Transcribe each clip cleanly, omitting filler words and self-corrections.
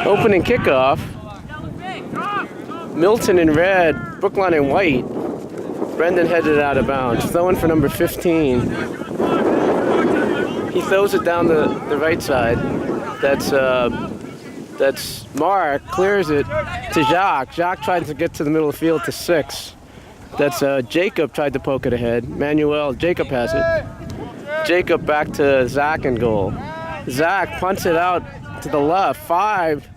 Opening kickoff. Milton in red, Brookline in white. Brendan headed out of bounds. Throwing for number 15. He throws it down the right side. That's Mark, clears it to Jacques. Jacques tried to get to the middle of the field to 6. That's Jacob tried to poke it ahead. Jacob has it. Jacob back to Zach in goal. Zach punts it out to the left. 5.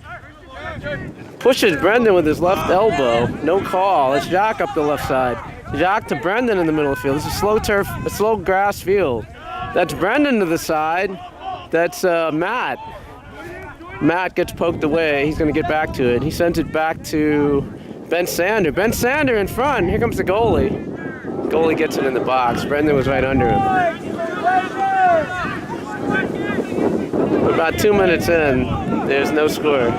Pushes Brendan with his left elbow. No call. It's Jacques up the left side. Jacques to Brendan in the middle of the field. This is a slow grass field. That's Brendan to the side. That's Matt. Matt gets poked away. He's going to get back to it. He sends it back to Ben Sander. Ben Sander in front. Here comes the goalie. Goalie gets it in the box. Brendan was right under him. About 2 minutes in, there's no score.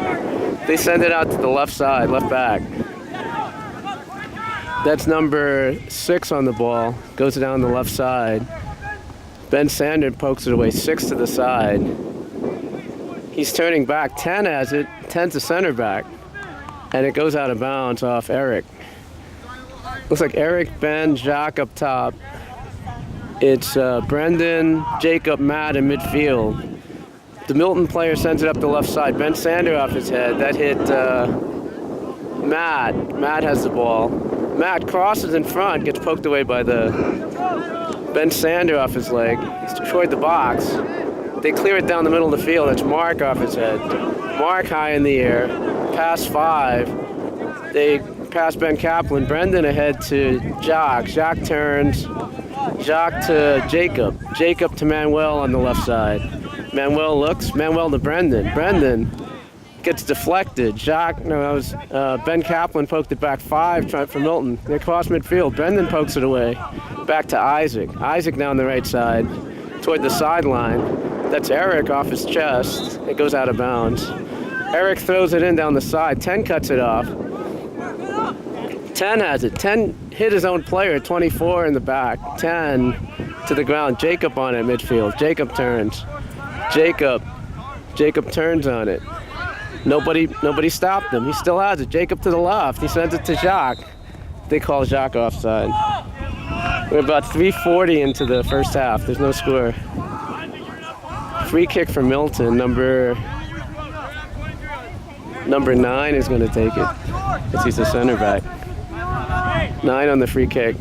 They send it out to the left side, left back. That's number 6 on the ball. Goes down the left side. Ben Sander pokes it away. 6 to the side. He's turning back. 10 has it. 10's the center back. And it goes out of bounds off Eric. Looks like Eric, Ben, Jacques up top. It's Brendan, Jacob, Matt in midfield. The Milton player sends it up the left side. Ben Sander off his head. That hit Matt. Matt has the ball. Matt crosses in front, gets poked away by the Ben Sander off his leg. He's destroyed the box. They clear it down the middle of the field. That's Mark off his head. Mark high in the air. Pass 5. They pass Ben Kaplan. Brendan ahead to Jacques. Jacques turns. Jacques to Jacob. Jacob to Manuel on the left side. Manuel looks. Manuel to Brendan. Brendan gets deflected. Ben Kaplan poked it back 5 trying for Milton. They cross midfield. Brendan pokes it away. Back to Isaac. Isaac down the right side toward the sideline. That's Eric off his chest. It goes out of bounds. Eric throws it in down the side. 10 cuts it off. 10 has it. 10 hit his own player. 24 in the back. 10 to the ground. Jacob on it midfield. Jacob turns. Jacob turns on it. Nobody stopped him. He still has it. Jacob to the left. He sends it to Jacques. They call Jacques offside. We're about 3:40 into the first half. There's no score. Free kick for Milton. Number 9 is going to take it. Because he's the center back. 9 on the free kick.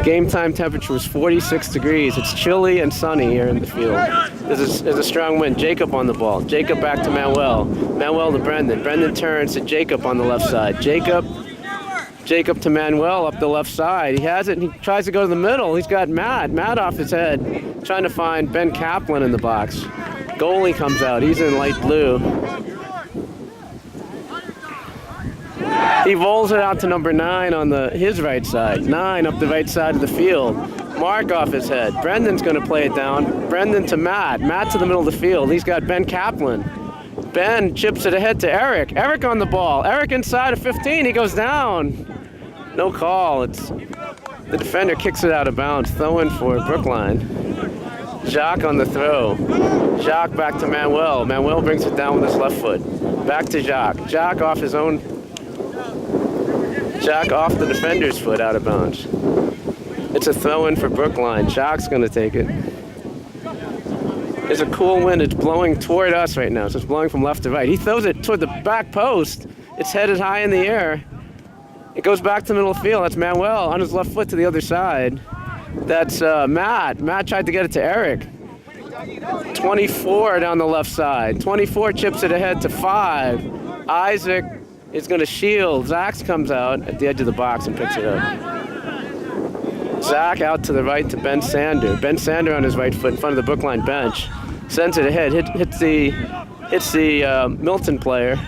Game time temperature was 46 degrees. It's chilly and sunny here in the field. There's a strong wind. Jacob on the ball. Jacob back to Manuel. Manuel to Brendan. Brendan turns to Jacob on the left side. Jacob to Manuel up the left side. He has it and he tries to go to the middle. He's got Matt off his head, trying to find Ben Kaplan in the box. Goalie comes out. He's in light blue. He rolls it out to number 9 on his right side. 9 up the right side of the field. Mark off his head. Brendan's going to play it down. Brendan to Matt. Matt to the middle of the field. He's got Ben Kaplan. Ben chips it ahead to Eric. Eric on the ball. Eric inside of 15. He goes down. No call. The defender kicks it out of bounds. Throwing for Brookline. Jacques on the throw. Jacques back to Manuel. Manuel brings it down with his left foot. Back to Jacques. Jacques off the defender's foot out of bounds. It's a throw-in for Brookline. Jacques going to take it. There's a cool wind. It's blowing toward us right now, so it's blowing from left to right. He throws it toward the back post. It's headed high in the air. It goes back to the middle of the field. That's Manuel on his left foot to the other side. That's Matt. Matt tried to get it to Eric. 24 down the left side. 24 chips it ahead to 5. Isaac is going to shield. Zach comes out at the edge of the box and picks it up. Zach out to the right to Ben Sander. Ben Sander on his right foot in front of the Brookline bench. Sends it ahead. Hits the Milton player.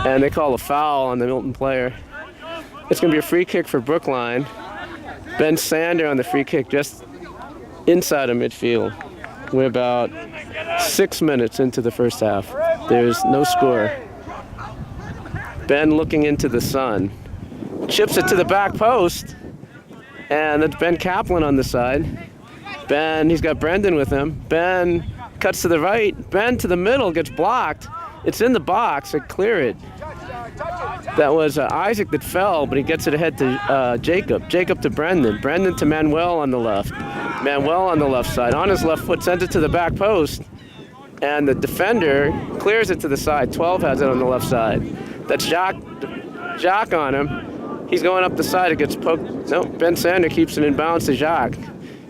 And they call a foul on the Milton player. It's going to be a free kick for Brookline. Ben Sander on the free kick just inside of midfield. We're about 6 minutes into the first half. There's no score. Ben looking into the sun. Chips it to the back post. And that's Ben Kaplan on the side. Ben, he's got Brendan with him. Ben cuts to the right. Ben to the middle, gets blocked. It's in the box. They clear it. That was Isaac that fell, but he gets it ahead to Jacob. Jacob to Brendan. Brendan to Manuel on the left. Manuel on the left side. On his left foot, sends it to the back post. And the defender clears it to the side. 12 has it on the left side. That's Jacques on him. He's going up the side. It gets poked. No, Ben Sander keeps it in bounds to Jacques.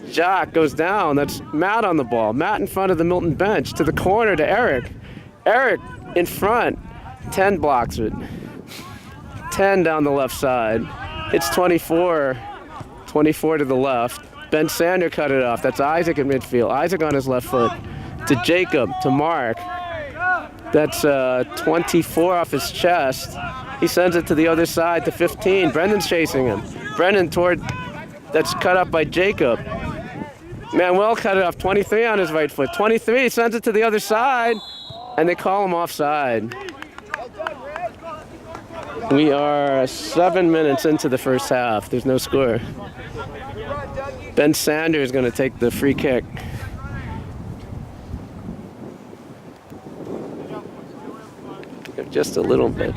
Jacques goes down. That's Matt on the ball. Matt in front of the Milton bench. To the corner to Eric. Eric in front. 10 blocks it. 10 down the left side. Hits 24. 24 to the left. Ben Sander cut it off. That's Isaac in midfield. Isaac on his left foot. To Jacob. To Mark. That's 24 off his chest. He sends it to the other side to 15. Brendan's chasing him. Brendan toward... That's cut up by Jacob. Manuel cut it off. 23 on his right foot. 23 sends it to the other side. And they call him offside. We are 7 minutes into the first half. There's no score. Ben Sander is going to take the free kick. Just a little bit.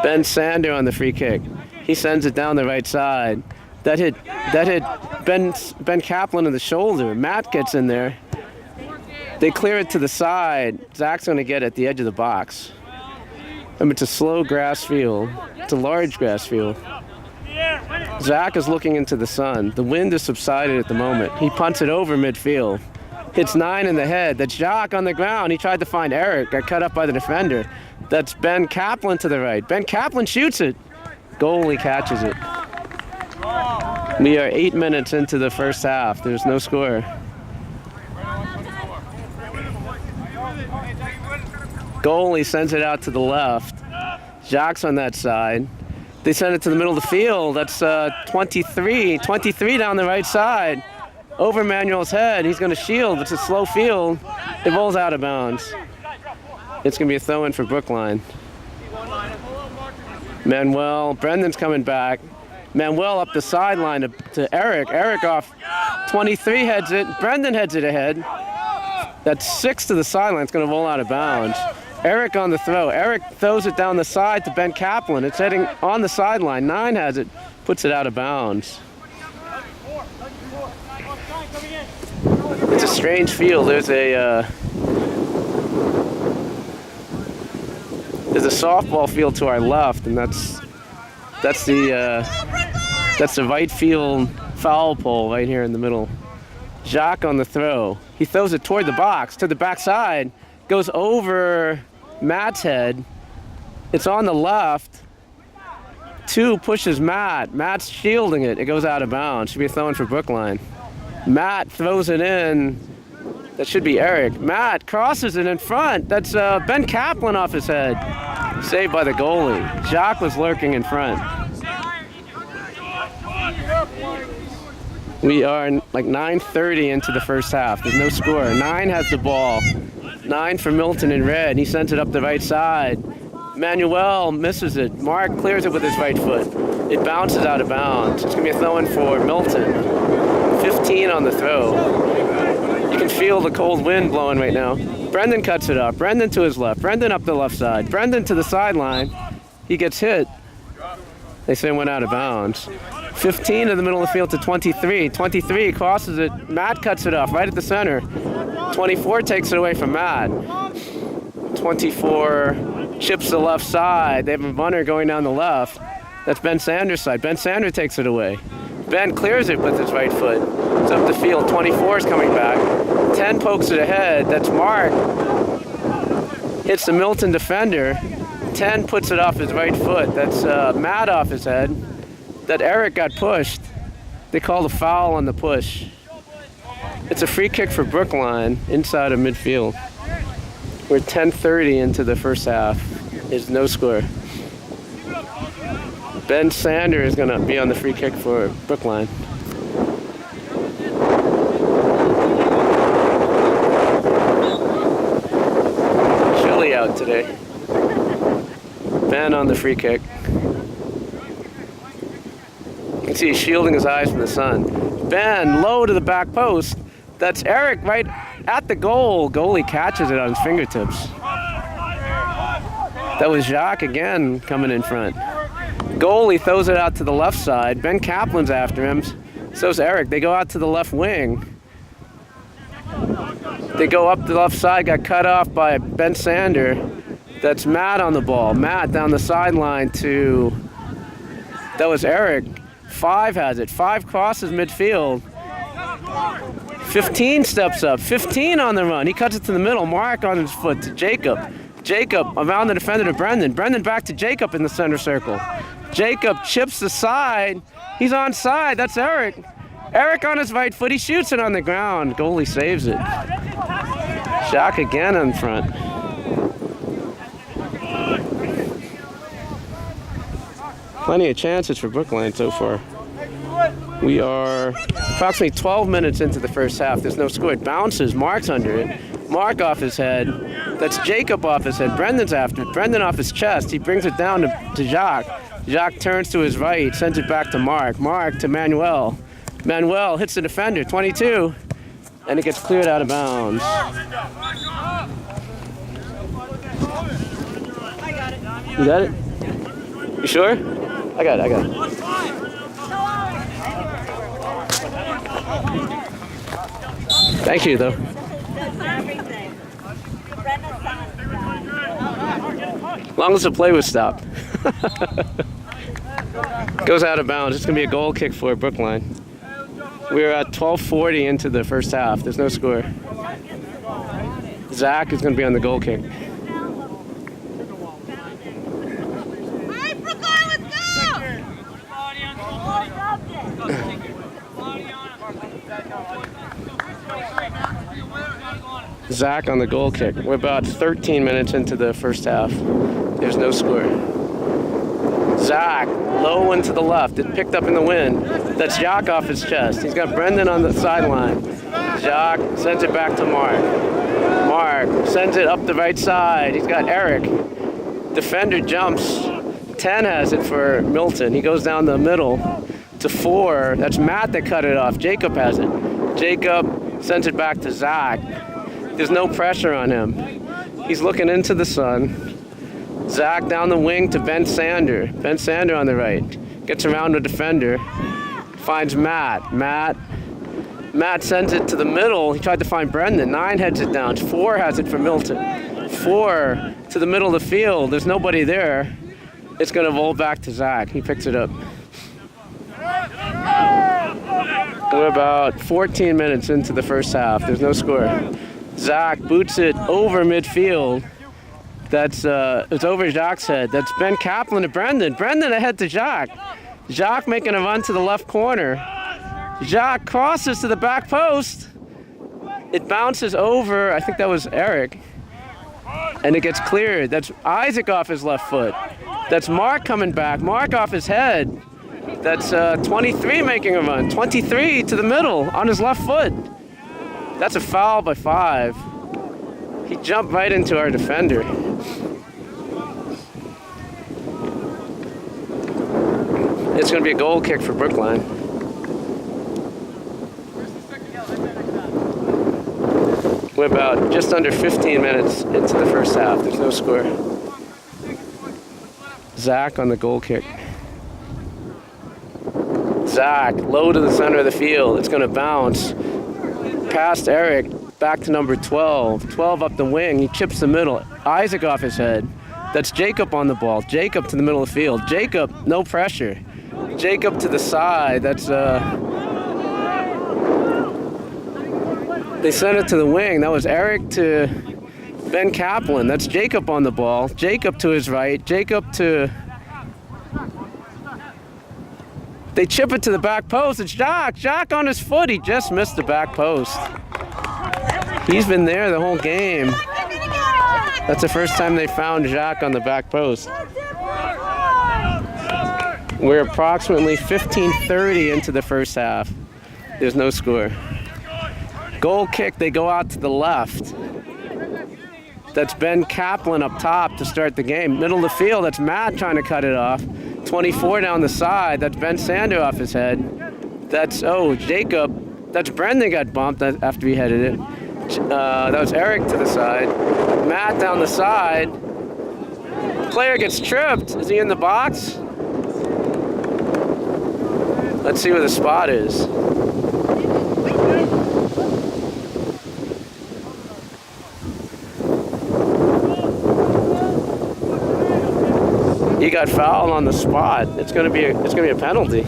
Ben Sander on the free kick. He sends it down the right side. That hit Ben Kaplan in the shoulder. Matt gets in there. They clear it to the side. Zach's going to get at the edge of the box. It's a slow grass field. It's a large grass field. Zach is looking into the sun. The wind has subsided at the moment. He punts it over midfield. Hits 9 in the head. That's Jacques on the ground. He tried to find Eric. Got cut up by the defender. That's Ben Kaplan to the right. Ben Kaplan shoots it. Goalie catches it. We are 8 minutes into the first half. There's no score. Goalie sends it out to the left. Jacques on that side. They send it to the middle of the field. That's 23. 23 down the right side. Over Manuel's head. He's going to shield. It's a slow field. It rolls out of bounds. It's going to be a throw-in for Brookline. Manuel. Brendan's coming back. Manuel up the sideline to Eric. Eric off. 23 heads it. Brendan heads it ahead. That's 6 to the sideline. It's going to roll out of bounds. Eric on the throw. Eric throws it down the side to Ben Kaplan. It's heading on the sideline. 9 has it. Puts it out of bounds. It's a strange field. There's a softball field to our left, and that's the right field foul pole right here in the middle. Jacques on the throw. He throws it toward the box, to the backside, goes over Matt's head. It's on the left. 2 pushes Matt. Matt's shielding it. It goes out of bounds. Should be a throw-in for Brookline. Matt throws it in. That should be Eric. Matt crosses it in front. That's Ben Kaplan off his head. Saved by the goalie. Jacques was lurking in front. We are like 9:30 into the first half. There's no score. 9 has the ball. 9 for Milton in red. He sends it up the right side. Manuel misses it. Mark clears it with his right foot. It bounces out of bounds. It's going to be a throw-in for Milton. 15 on the throw. You can feel the cold wind blowing right now. Brendan cuts it up. Brendan to his left. Brendan up the left side. Brendan to the sideline. He gets hit. They say it went out of bounds. 15 in the middle of the field to 23. 23 crosses it. Matt cuts it off right at the center. 24 takes it away from Matt. 24 chips the left side. They have a runner going down the left. That's Ben Sanders' side. Ben Sanders takes it away. Ben clears it with his right foot. It's up the field. 24 is coming back. 10 pokes it ahead. That's Mark. Hits the Milton defender. 10 puts it off his right foot. That's Matt off his head. That Eric got pushed. They called a foul on the push. It's a free kick for Brookline inside of midfield. We're 10:30 into the first half. There's no score. Ben Sander is going to be on the free kick for Brookline. Chilly out today. Ben on the free kick. You can see he's shielding his eyes from the sun. Ben low to the back post. That's Eric right at the goal. Goalie catches it on his fingertips. That was Jacques again coming in front. Goalie throws it out to the left side. Ben Kaplan's after him. So's Eric. They go out to the left wing. They go up the left side, got cut off by Ben Sander. That's Matt on the ball. Matt down the sideline to, that was Eric. 5 has it. 5 crosses midfield. 15 steps up. 15 on the run. He cuts it to the middle. Mark on his foot to Jacob. Jacob around the defender to Brendan. Brendan back to Jacob in the center circle. Jacob chips the side. He's onside. That's Eric. Eric on his right foot. He shoots it on the ground. Goalie saves it. Jacques again in front. Plenty of chances for Brookline so far. We are approximately 12 minutes into the first half. There's no score. It bounces. Mark's under it. Mark off his head. That's Jacob off his head. Brendan's after it. Brendan off his chest. He brings it down to Jacques. Jacques turns to his right, sends it back to Mark. Mark to Manuel. Manuel hits the defender, 22, and it gets cleared out of bounds. You got it? You sure? I got it. Thank you, though. As long as the play was stopped. Goes out of bounds. It's going to be a goal kick for Brookline. We're at 12:40 into the first half. There's no score. Zach is going to be on the goal kick. Zach on the goal kick. We're about 13 minutes into the first half. There's no score. Zach, low and to the left. It picked up in the wind. That's Jacques off his chest. He's got Brendan on the sideline. Jacques sends it back to Mark. Mark sends it up the right side. He's got Eric. Defender jumps. 10 has it for Milton. He goes down the middle to 4. That's Matt that cut it off. Jacob has it. Jacob sends it back to Zach. There's no pressure on him. He's looking into the sun. Zach down the wing to Ben Sander. Ben Sander on the right. Gets around the defender. Finds Matt. Matt sends it to the middle. He tried to find Brendan. 9 heads it down. 4 has it for Milton. 4 to the middle of the field. There's nobody there. It's going to roll back to Zach. He picks it up. We're about 14 minutes into the first half. There's no score. Zach boots it over midfield. That's it's over Jacques' head. That's Ben Kaplan to Brendan. Brendan ahead to Jacques. Jacques making a run to the left corner. Jacques crosses to the back post. It bounces over. I think that was Eric. And it gets cleared. That's Isaac off his left foot. That's Mark coming back. Mark off his head. That's 23 making a run. 23 to the middle on his left foot. That's a foul by 5. He jumped right into our defender. It's going to be a goal kick for Brookline. We're about just under 15 minutes into the first half. There's no score. Zach on the goal kick. Zach, low to the center of the field. It's going to bounce. Past Eric, back to number 12. 12 up the wing. He chips the middle. Isaac off his head. That's Jacob on the ball. Jacob to the middle of the field. Jacob, no pressure. Jacob to the side. That's they sent it to the wing. That was Eric to Ben Kaplan. That's Jacob on the ball. Jacob to his right. Jacob to... They chip it to the back post. It's Jacques. Jacques on his foot. He just missed the back post. He's been there the whole game. That's the first time they found Jacques on the back post. We're approximately 15:30 into the first half. There's no score. Goal kick, they go out to the left. That's Ben Kaplan up top to start the game. Middle of the field, that's Matt trying to cut it off. 24 down the side, that's Ben Sander off his head. That's, Jacob. That's Brendan got bumped after he headed it. That was Eric to the side. Matt down the side. Player gets tripped. Is he in the box? Let's see where the spot is. He got fouled on the spot. It's gonna be a penalty.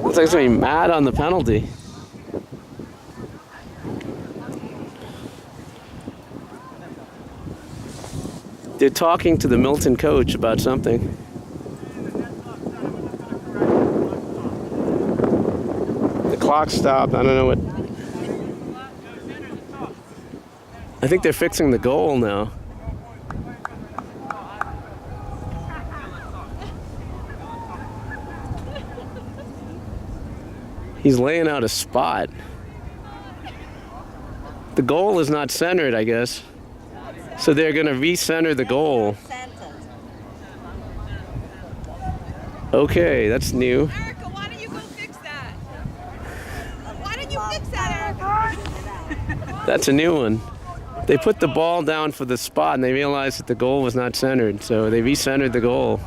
Looks like he's gonna be mad on the penalty. They're talking to the Milton coach about something. The clock stopped. I don't know what. I think they're fixing the goal now. He's laying out a spot. The goal is not centered, I guess. So they're going to recenter the goal. Okay, that's new. Erica, why don't you go fix that? Why don't you fix that, Erica? That's a new one. They put the ball down for the spot and they realized that the goal was not centered. So they recentered the goal.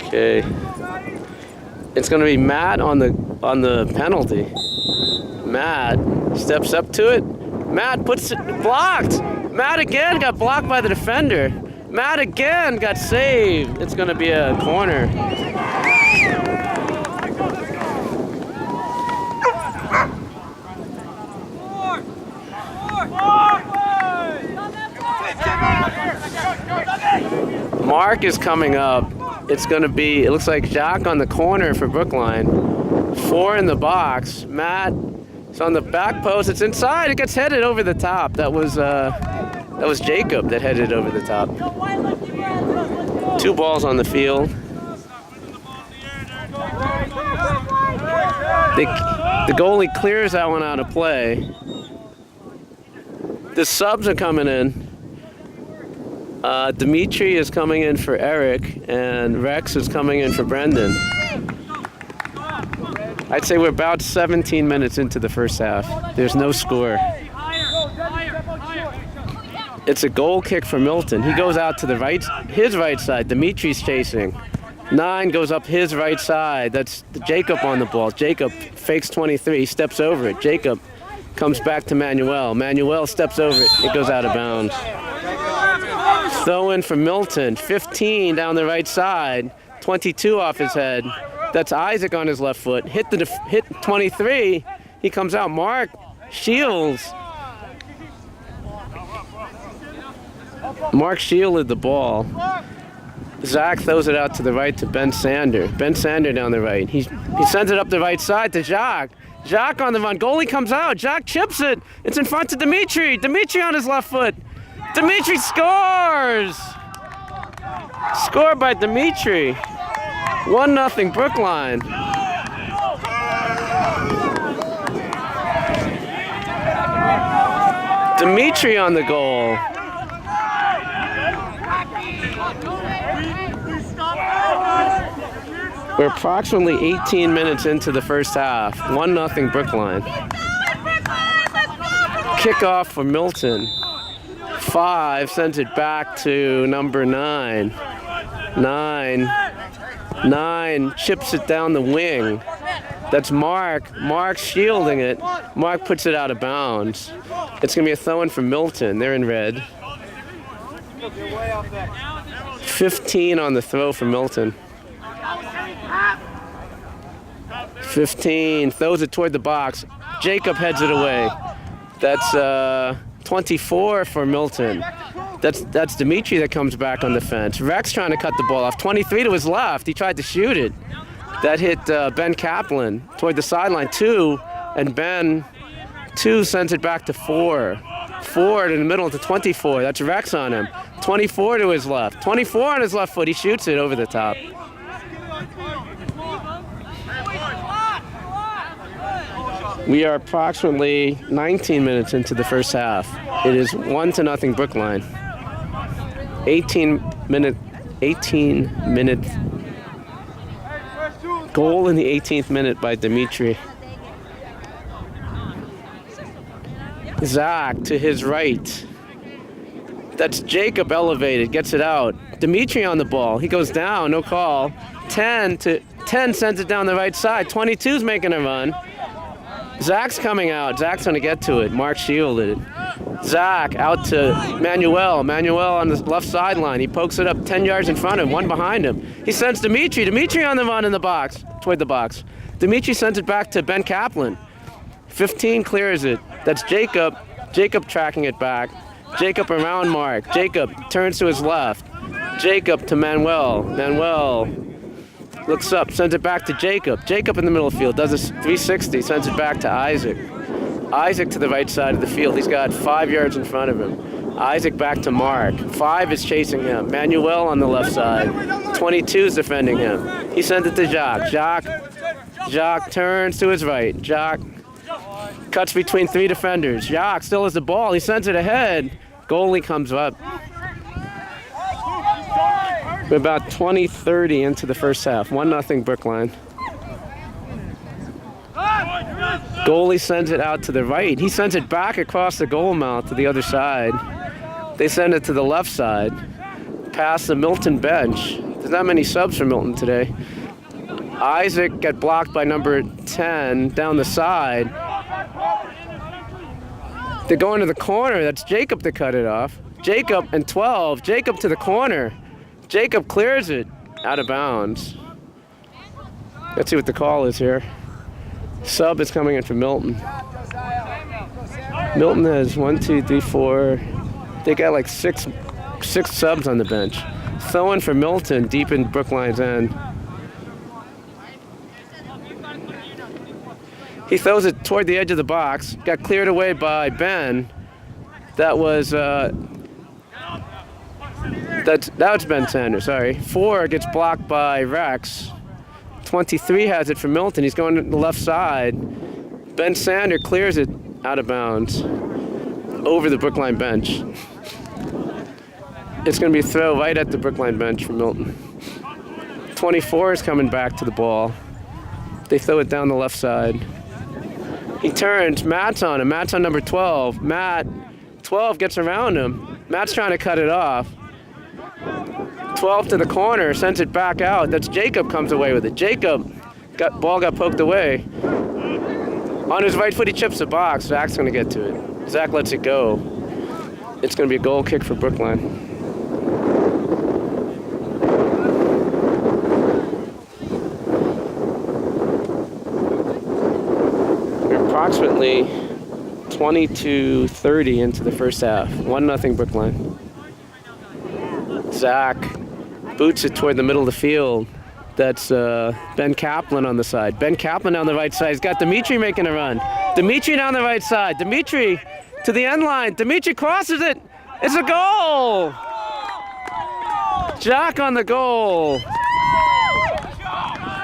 Okay. It's going to be Matt on the penalty. Matt steps up to it. Matt puts it blocked. Matt again got blocked by the defender. Matt again got saved. It's going to be a corner. Mark is coming up. It's going to be, it looks like Jacques on the corner for Brookline. 4 in the box. Matt is on the back post. It's inside. It gets headed over the top. That was Jacob that headed over the top. 2 balls on the field. The goalie clears that one out of play. The subs are coming in. Demitri is coming in for Eric, and Rex is coming in for Brendan. I'd say we're about 17 minutes into the first half. There's no score. It's a goal kick for Milton. He goes out to the right, his right side. Dimitri's chasing. 9 goes up his right side. That's Jacob on the ball. Jacob fakes 23, steps over it. Jacob comes back to Manuel. Manuel steps over it. It goes out of bounds. Throw in for Milton. 15 down the right side. 22 off his head. That's Isaac on his left foot. Hit 23. He comes out. Mark shields. Mark shielded the ball. Zach throws it out to the right to Ben Sander. Ben Sander down the right. He sends it up the right side to Jacques. Jacques on the run. Goalie comes out. Jacques chips it. It's in front to Demitri. Demitri on his left foot. Demitri scores! Scored by Demitri. 1-0 Brookline. Demitri on the goal. We're approximately 18 minutes into the first half. 1-0 Brookline. Kickoff for Milton. 5 sends it back to number 9. 9 chips it down the wing. That's Mark. Mark's shielding it. Mark puts it out of bounds. It's going to be a throw-in for Milton. They're in red. 15 on the throw for Milton. 15 throws it toward the box. Jacob heads it away. That's 24 for Milton. That's Demitri that comes back on the fence. Rex trying to cut the ball off. 23 to his left. He tried to shoot it. That hit Ben Kaplan toward the sideline. 2, and Ben 2 sends it back to 4. 4 in the middle to 24. That's Rex on him. 24 to his left. 24 on his left foot. He shoots it over the top. We are approximately 19 minutes into the first half. It is 1-0 Brookline. 18 minute goal in the 18th minute by Demitri. Jacques to his right. That's Jacob elevated, gets it out. Demitri on the ball. He goes down, no call. 10 sends it down the right side. 22's making a run. Jacques coming out. Jacques going to get to it. Mark shielded it. Jacques out to Manuel. Manuel on the left sideline. He pokes it up 10 yards in front of him, one behind him. He sends Demitri. Demitri on the run in the box, toward the box. Demitri sends it back to Ben Kaplan. 15 clears it. That's Jacob. Jacob tracking it back. Jacob around Mark. Jacob turns to his left. Jacob to Manuel. Manuel looks up, sends it back to Jacob. Jacob in the middle of the field, does a 360, sends it back to Isaac. Isaac to the right side of the field. He's got 5 yards in front of him. Isaac back to Mark. 5 is chasing him. Manuel on the left side. 22 is defending him. He sends it to Jacques. Jacques turns to his right. Jacques cuts between 3 defenders. Jacques still has the ball. He sends it ahead. Goalie comes up. We're about 20-30 into the first half. 1-0 Brookline. Goalie sends it out to the right. He sends it back across the goal mouth to the other side. They send it to the left side, past the Milton bench. There's not many subs for Milton today. Isaac got blocked by number 10 down the side. They're going to the corner. That's Jacob to cut it off. Jacob and 12. Jacob to the corner. Jacob clears it out of bounds. Let's see what the call is here. Sub is coming in for Milton. Milton has 1, 2, 3, 4. They got like six subs on the bench. Throwing for Milton deep in Brookline's end. He throws it toward the edge of the box. Got cleared away by Ben. That was that's Ben Sanders, sorry. 4 gets blocked by Rex. 23 has it for Milton. He's going to the left side. Ben Sanders clears it out of bounds over the Brookline bench. It's going to be a throw right at the Brookline bench for Milton. 24 is coming back to the ball. They throw it down the left side. He turns. Matt's on him. Matt's on number 12. Matt, 12 gets around him. Matt's trying to cut it off. 12 to the corner, sends it back out. That's Jacob comes away with it. Jacob, ball got poked away. On his right foot, he chips the box. Zach's going to get to it. Zach lets it go. It's going to be a goal kick for Brookline. We're approximately 20-30 into the first half. 1-0 Brookline. Zach boots it toward the middle of the field. That's Ben Kaplan on the side. Ben Kaplan on the right side. He's got Demitri making a run. Demitri down the right side. Demitri to the end line. Demitri crosses it. It's a goal! Jacques on the goal.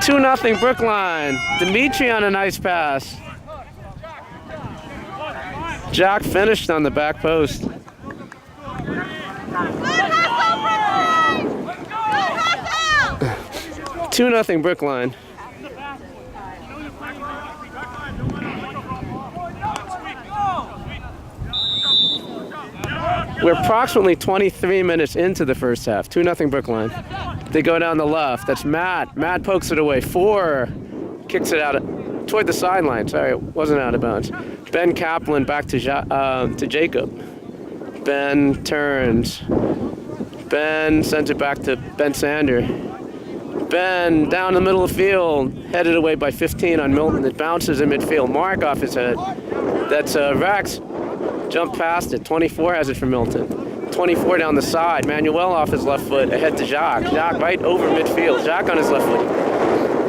2-0 Brookline. Demitri on a nice pass. Jacques finished on the back post. 2-0 Brookline. We're approximately 23 minutes into the first half. 2-0 Brookline. They go down the left. That's Matt. Matt pokes it away. 4 kicks it out toward the sideline. Sorry, it wasn't out of bounds. Ben Kaplan back to Jacob. Ben turns. Ben sends it back to Ben Sander. Ben down the middle of the field, headed away by 15 on Milton. It bounces in midfield. Mark off his head. That's Rex. Jumped past it. 24 has it for Milton. 24 down the side. Manuel off his left foot, ahead to Jacques. Jacques right over midfield. Jacques on his left foot.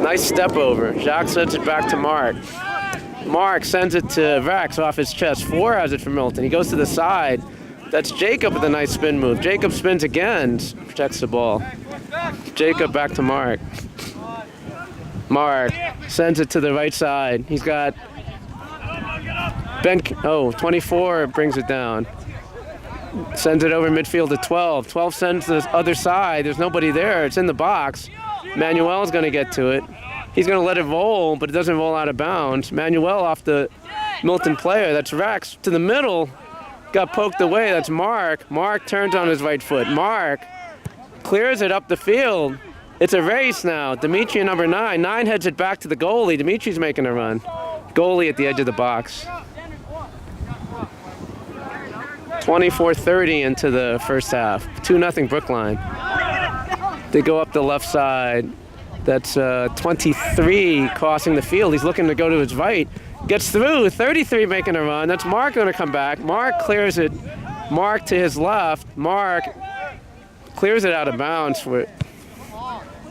Nice step over. Jacques sends it back to Mark. Mark sends it to Rex off his chest. 4 has it for Milton. He goes to the side. That's Jacob with a nice spin move. Jacob spins again, protects the ball. Jacob back to Mark. Mark sends it to the right side. He's got 24 brings it down. Sends it over midfield to 12. 12 sends to the other side. There's nobody there. It's in the box. Manuel's going to get to it. He's going to let it roll, but it doesn't roll out of bounds. Manuel off the Milton player. That's Rex. To the middle. Got poked away. That's Mark. Mark turns on his right foot. Mark clears it up the field. It's a race now. Demitri and number 9. 9 heads it back to the goalie. Dimitri's making a run. Goalie at the edge of the box. 24-30 into the first half. 2-0 Brookline. They go up the left side. That's 23 crossing the field. He's looking to go to his right. Gets through. 33 making a run. That's Mark going to come back. Mark clears it. Mark to his left. Mark clears it out of bounds.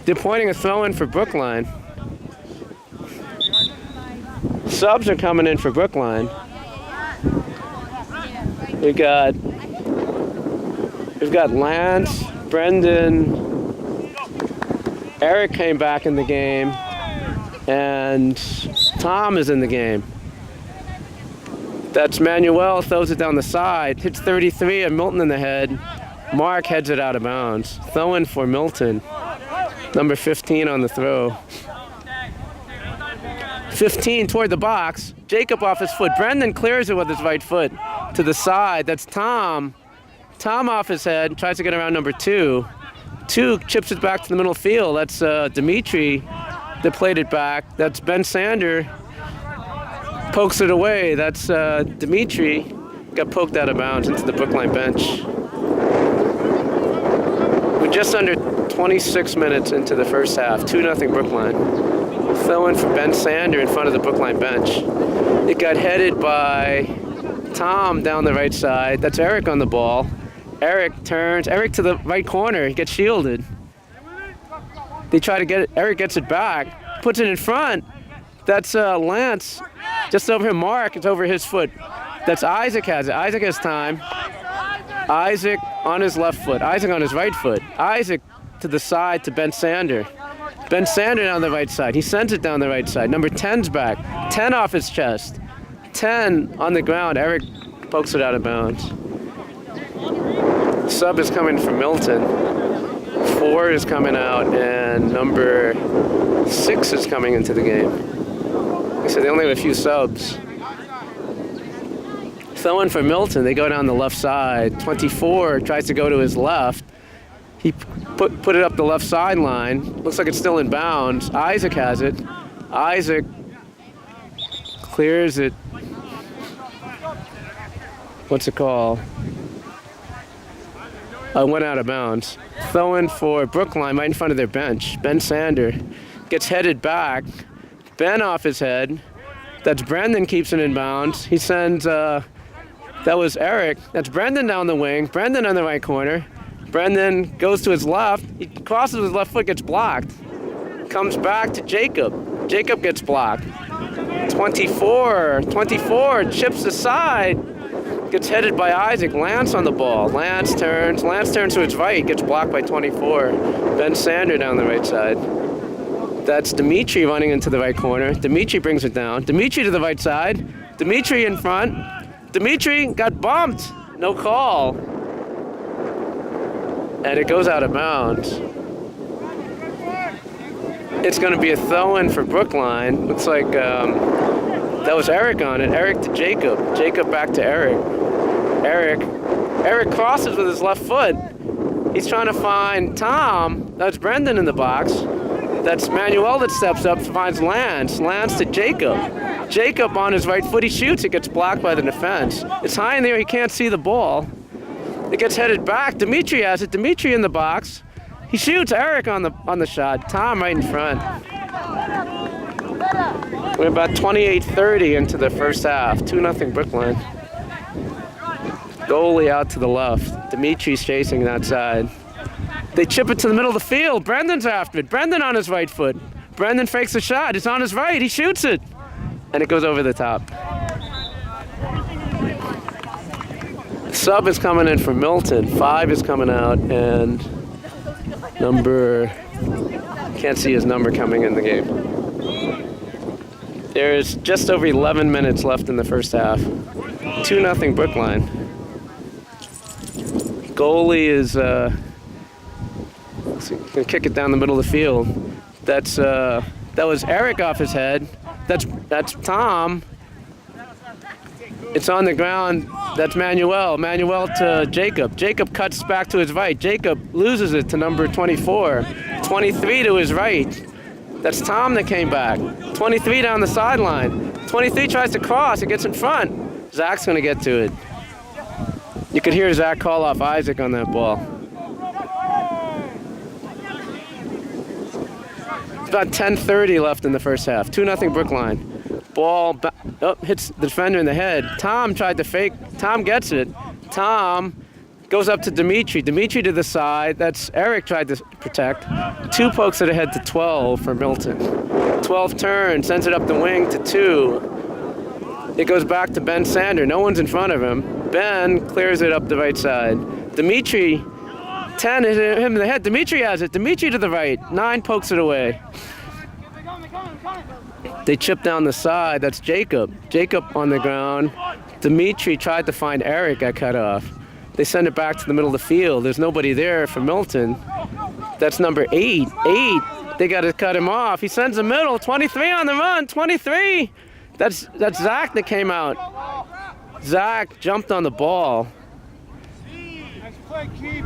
They're pointing a throw-in for Brookline. Subs are coming in for Brookline. We've got Lance, Brendan, Eric came back in the game, and Tom is in the game. That's Manuel, throws it down the side, hits 33 and Milton in the head. Mark heads it out of bounds. Throw in for Milton. Number 15 on the throw. 15 toward the box. Jacob off his foot. Brendan clears it with his right foot to the side. That's Tom. Tom off his head. Tries to get around number 2. 2 chips it back to the middle field. That's Demitri that played it back. That's Ben Sander. Pokes it away. That's Demitri. Got poked out of bounds into the Brookline bench. We're just under 26 minutes into the first half. 2-0 Brookline. Throw in for Ben Sander in front of the Brookline bench. It got headed by Tom down the right side. That's Eric on the ball. Eric turns. Eric to the right corner. He gets shielded. They try to get it. Eric gets it back. Puts it in front. That's Lance. Just over him. Mark. It's over his foot. That's Isaac has it. Isaac has time. Isaac on his left foot. Isaac on his right foot. Isaac to the side to Ben Sander. Ben Sander down the right side. He sends it down the right side. Number 10's back. 10 off his chest. 10 on the ground. Eric pokes it out of bounds. Sub is coming from Milton. 4 is coming out, and number 6 is coming into the game. So they only have a few subs. Throw in for Milton. They go down the left side. 24 tries to go to his left. He put it up the left sideline. Looks like it's still in bounds. Isaac has it. Isaac clears it. What's it called? Went out of bounds. Throw in for Brookline right in front of their bench. Ben Sander gets headed back. Ben off his head. That's Brendan keeps it in bounds. He sends, that was Eric. That's Brendan down the wing. Brendan on the right corner. Brendan goes to his left. He crosses with his left foot, gets blocked. Comes back to Jacob. Jacob gets blocked. 24 chips aside. Gets headed by Isaac. Lance on the ball. Lance turns to his right. Gets blocked by 24. Ben Sander down the right side. That's Demitri running into the right corner. Demitri brings it down. Demitri to the right side. Demitri in front. Demitri got bumped. No call. And it goes out of bounds. It's going to be a throw-in for Brookline. Looks like that was Eric on it. Eric to Jacob. Jacob back to Eric. Eric crosses with his left foot. He's trying to find Tom. That's Brendan in the box. That's Manuel that steps up, finds Lance. Lance to Jacob. Jacob on his right foot. He shoots. It gets blocked by the defense. It's high in there. He can't see the ball. It gets headed back. Demitri has it. Demitri in the box. He shoots. Eric on the shot. Tom right in front. We're about 28-30 into the first half. 2-0 Brookline. Goalie out to the left. Dimitri's chasing that side. They chip it to the middle of the field. Brendan's after it. Brendan on his right foot. Brendan fakes the shot. It's on his right. He shoots it. And it goes over the top. Sub is coming in for Milton. 5 is coming out, and can't see his number coming in the game. There's just over 11 minutes left in the first half. 2-0 Brookline. Goalie is gonna kick it down the middle of the field. That was Eric off his head. That's Tom. It's on the ground. That's Manuel. Manuel to Jacob. Jacob cuts back to his right. Jacob loses it to number 24. 23 to his right. That's Tom that came back. 23 down the sideline. 23 tries to cross. It gets in front. Zach's going to get to it. You could hear Zach call off Isaac on that ball. It's about 10:30 left in the first half. 2-0 Brookline. Ball hits the defender in the head. Tom tried to fake. Tom gets it. Tom goes up to Demitri. Demitri to the side. That's Eric tried to protect. 2 pokes it ahead to 12 for Milton. 12 turns, sends it up the wing to 2. It goes back to Ben Sander. No one's in front of him. Ben clears it up the right side. Demitri, 10 hit him in the head. Demitri has it. Demitri to the right. 9 pokes it away. They chip down the side. That's Jacob. Jacob on the ground. Demitri tried to find Eric, got cut off. They send it back to the middle of the field. There's nobody there for Milton. That's number 8. 8. They got to cut him off. He sends the middle. 23 on the run. 23. That's Zach that came out. Zach jumped on the ball. Nice play, keep.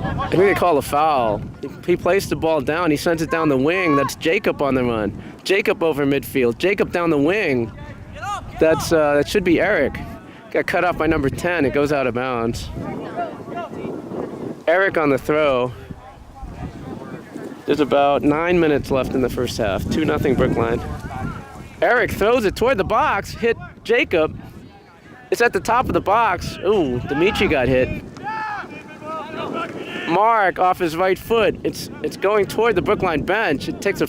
I think they call a foul. He placed the ball down. He sends it down the wing. That's Jacob on the run. Jacob over midfield. Jacob down the wing. That should be Eric. Got cut off by number 10. It goes out of bounds. Eric on the throw. There's about 9 minutes left in the first half. 2-0 Brookline. Eric throws it toward the box. Hit Jacob. It's at the top of the box. Ooh, Demitri got hit. Mark off his right foot. It's going toward the Brookline bench. It takes a...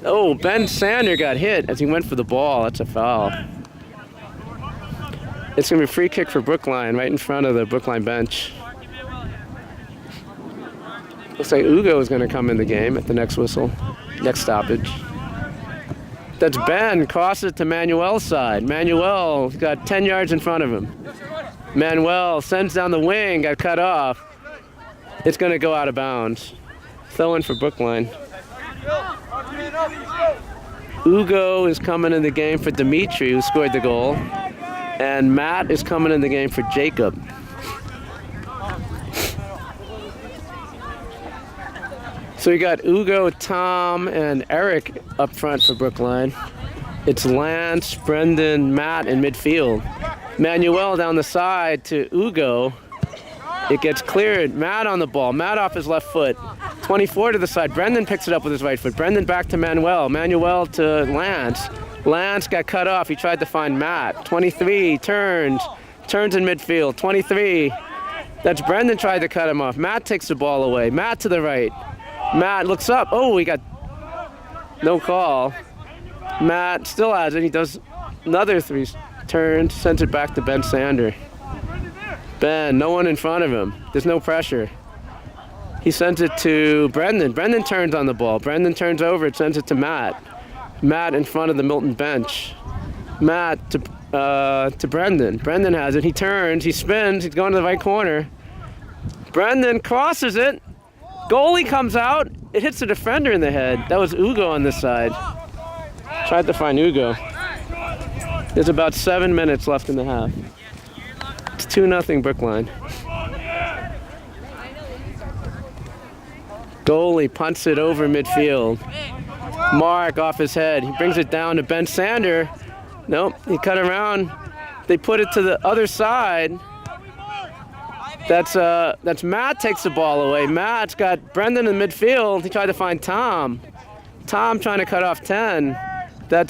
Oh, Ben Sander got hit as he went for the ball. That's a foul. It's going to be a free kick for Brookline right in front of the Brookline bench. Looks like Ugo is going to come in the game at the next whistle, next stoppage. That's Ben, crosses it to Manuel's side. Manuel got 10 yards in front of him. Manuel sends down the wing, got cut off. It's going to go out of bounds. Throw in for Brookline. Ugo is coming in the game for Demitri, who scored the goal. And Matt is coming in the game for Jacob. So we got Ugo, Tom, and Eric up front for Brookline. It's Lance, Brendan, Matt in midfield. Manuel down the side to Ugo. It gets cleared. Matt on the ball. Matt off his left foot. 24 to the side. Brendan picks it up with his right foot. Brendan back to Manuel. Manuel to Lance. Lance got cut off. He tried to find Matt. 23 turns in midfield. 23. That's Brendan tried to cut him off. Matt takes the ball away. Matt to the right. Matt looks up. Oh, he got no call. Matt still has it. He does another 3 turns, sends it back to Ben Sander. Ben, no one in front of him. There's no pressure. He sends it to Brendan. Brendan turns on the ball. Brendan turns over. It sends it to Matt. Matt in front of the Milton bench. Matt to Brendan. Brendan has it. He turns. He spins. He's going to the right corner. Brendan crosses it. Goalie comes out. It hits the defender in the head. That was Ugo on this side. Tried to find Ugo. There's about 7 minutes left in the half. It's 2-0 Brookline. Goalie punts it over midfield. Mark off his head. He brings it down to Ben Sander. Nope, he cut around. They put it to the other side. That's Matt takes the ball away. Matt's got Brendan in midfield. He tried to find Tom. Tom trying to cut off 10. That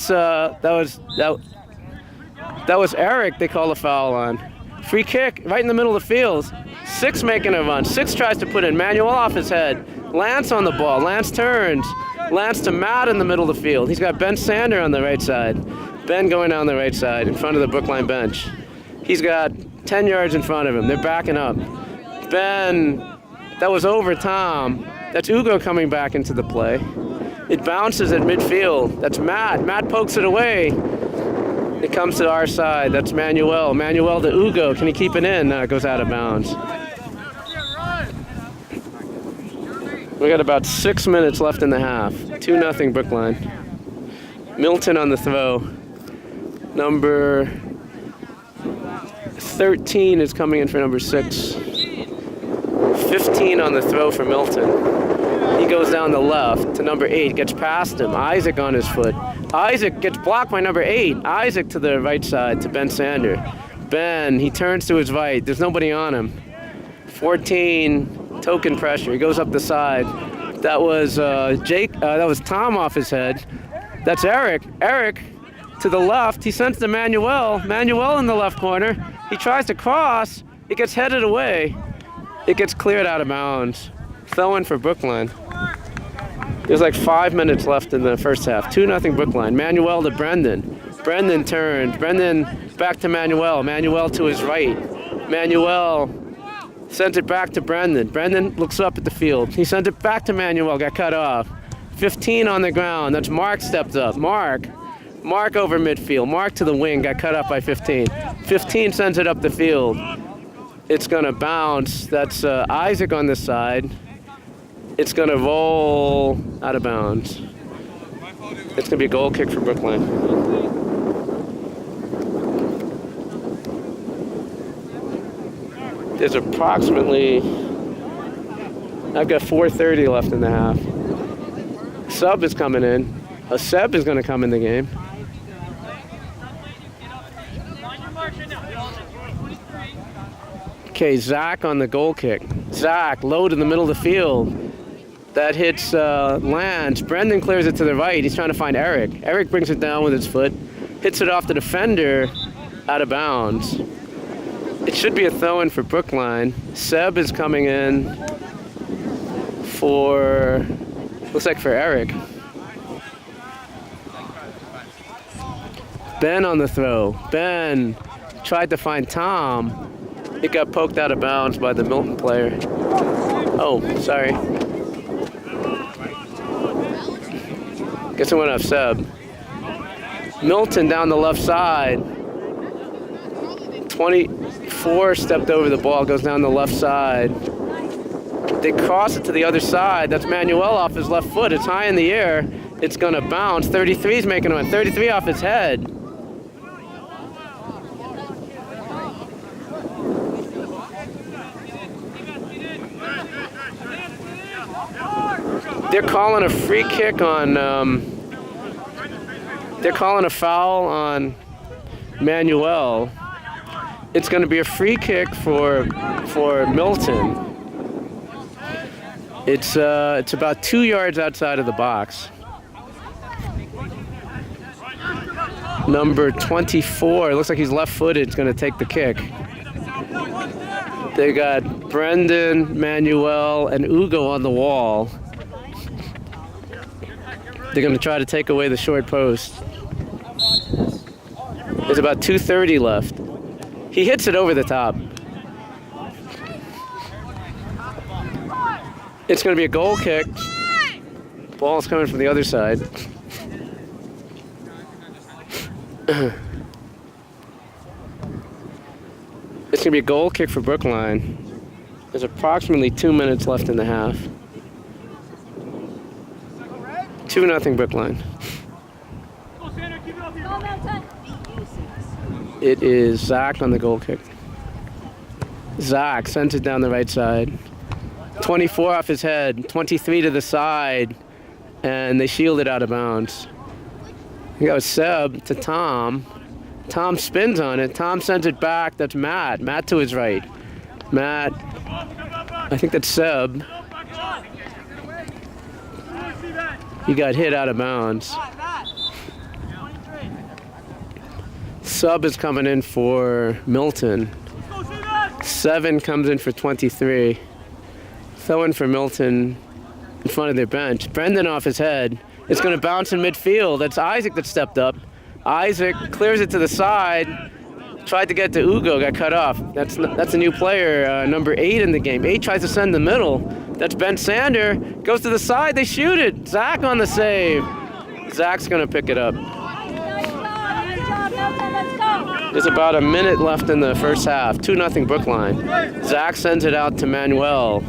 was Eric they call a foul on. Free kick right in the middle of the field. 6 making a run. 6 tries to put in. Manuel off his head. Lance on the ball. Lance turns. Lance to Matt in the middle of the field. He's got Ben Sander on the right side. Ben going down the right side in front of the Brookline bench. He's got 10 yards in front of him. They're backing up. Ben That was over Tom. That's Ugo coming back into the play. It bounces at midfield. That's Matt. Matt pokes it away. It comes to our side. That's Manuel. Manuel to Ugo. Can he keep it in? No, it goes out of bounds. We got about 6 minutes left in the half. 2-0 Brookline. Milton on the throw. Number 13 is coming in for number 6. 15 on the throw for Milton. He goes down the left to number 8, gets past him. Isaac on his foot. Isaac gets blocked by number 8. Isaac to the right side to Ben Sander. Ben, he turns to his right. There's nobody on him. 14, token pressure. He goes up the side. That was that was Tom off his head. That's Eric. Eric to the left. He sends to Manuel. Manuel in the left corner. He tries to cross. It gets headed away. It gets cleared out of bounds. Throw-in for Brookline. There's like 5 minutes left in the first half. 2-0 Brookline. Manuel to Brendan. Brendan turns. Brendan back to Manuel. Manuel to his right. Manuel sends it back to Brendan. Brendan looks up at the field. He sends it back to Manuel. Got cut off. 15 on the ground. That's Mark stepped up. Mark over midfield. Mark to the wing. Got cut off by 15. 15 sends it up the field. It's going to bounce. That's Isaac on this side. It's going to roll out of bounds. It's going to be a goal kick for Brookline. There's approximately, I've got 4:30 left in the half. Sub is coming in. A Seb is going to come in the game. Okay, Jacques on the goal kick. Jacques, low to the middle of the field. That hits Lance. Brendan clears it to the right. He's trying to find Eric. Eric brings it down with his foot. Hits it off the defender, out of bounds. It should be a throw-in for Brookline. Seb is coming in for, looks like for Eric. Ben on the throw. Ben tried to find Tom. It got poked out of bounds by the Milton player. Oh, sorry. Guess it went off Seb. Milton down the left side. 24 stepped over the ball, goes down the left side. They cross it to the other side. That's Manuel off his left foot. It's high in the air. It's going to bounce. 33 is making one. 33 off his head. They're calling a free kick on, they're calling a foul on Manuel. It's going to be a free kick for Milton. It's about 2 yards outside of the box. Number 24, looks like he's left-footed, is going to take the kick. They got Brendan, Manuel, and Ugo on the wall. They're going to try to take away the short post. There's about 2:30 left. He hits it over the top. It's going to be a goal kick. Ball's coming from the other side. It's going to be a goal kick for Brookline. There's approximately 2 minutes left in the half. 2-0 Brookline. It is Jacques on the goal kick. Jacques sends it down the right side. 24 off his head, 23 to the side, and they shield it out of bounds. You got Seb to Tom. Tom spins on it. Tom sends it back. That's Matt. Matt to his right. Matt, I think that's Seb. He got hit out of bounds. Sub is coming in for Milton. 7 comes in for 23. Throw-in for Milton in front of their bench. Brendan off his head. It's going to bounce in midfield. That's Isaac that stepped up. Isaac clears it to the side. Tried to get to Ugo, got cut off. That's a new player, number 8 in the game. 8 tries to send the middle. That's Ben Sander. Goes to the side, they shoot it. Zach on the save. Zach's gonna pick it up. There's about a minute left in the first half. 2-0 Brookline. Zach sends it out to Manuel.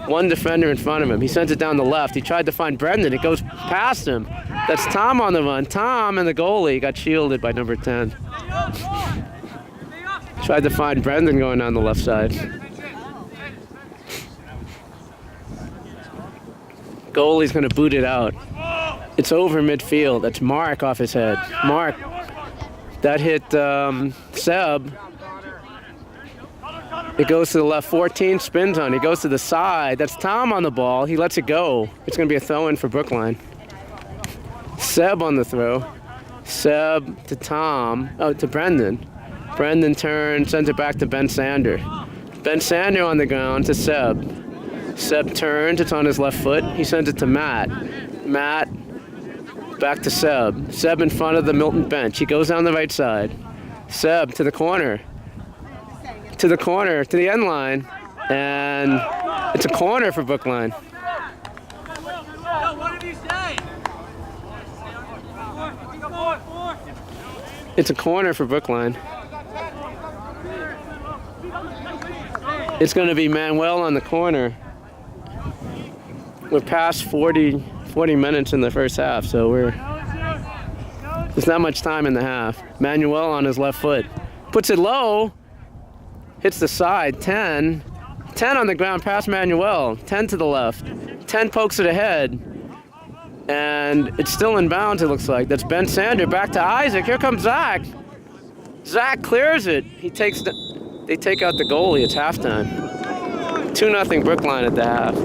One defender in front of him. He sends it down the left. He tried to find Brendan. It goes past him. That's Tom on the run. Tom and the goalie got shielded by number 10. Tried to find Brendan going down the left side. Goalie's going to boot it out. It's over midfield. That's Mark off his head. Mark. That hit Seb. It goes to the left. 14 spins on. He goes to the side. That's Tom on the ball. He lets it go. It's going to be a throw-in for Brookline. Seb on the throw. Seb to Tom. Oh, to Brendan. Brendan turns, sends it back to Ben Sander. Ben Sander on the ground to Seb. Seb turns. It's on his left foot. He sends it to Matt. Matt. Back to Seb. Seb in front of the Milton bench. He goes down the right side. Seb to the corner. To the corner, to the end line. And it's a corner for Brookline. It's a corner for Brookline. It's going to be Manuel on the corner. We're past 40 minutes in the first half, so there's not much time in the half. Manuel on his left foot. Puts it low. Hits the side. 10 on the ground past Manuel. 10 to the left. 10 pokes it ahead. And it's still in bounds, it looks like. That's Ben Sander. Back to Isaac. Here comes Zach. Zach clears it. They take out the goalie. It's halftime. 2-0 Brookline at the half.